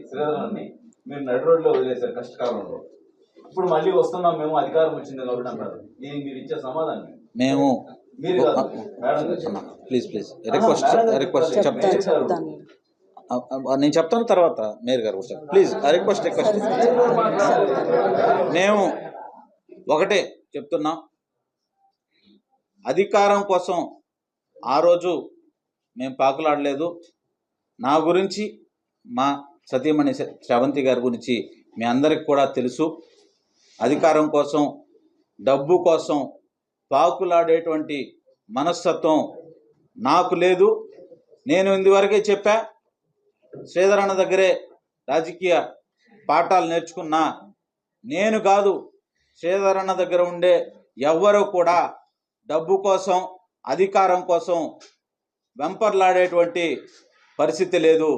శ్రీధరాన్ని మీరు నడి రోడ్లో వదిలేశారు కష్టకాలంలో. ఇప్పుడు మళ్ళీ వస్తున్నాం మేము, అధికారం వచ్చింది కాబట్టి అన్నారు. దీనికి మీరు ఇచ్చే సమాధానం? మేము మీరు ప్లీజ్ రిక్వెస్ట్ చెప్తాను. నేను చెప్తాను తర్వాత మేయర్ గారు ప్లీజ్ రిక్వెస్ట్. మేము ఒకటే చెప్తున్నాం, అధికారం కోసం ఆ రోజు మేము పాకులాడలేదు. నా గురించి, మా సతీమణి శ్రవంతి గారి గురించి మీ అందరికి కూడా తెలుసు. అధికారం కోసం, డబ్బు కోసం పాకులాడేటువంటి మనస్తత్వం నాకు లేదు. నేను ఇందువరకే చెప్పా, శ్రీధరన్న దగ్గరే రాజకీయ పాఠాలు నేర్చుకున్నా. నేను కాదు, శ్రీధరన్న దగ్గర ఉండే ఎవ్వరూ కూడా డబ్బు కోసం, అధికారం కోసం వెంపర్లాడేటువంటి పరిస్థితి లేదు.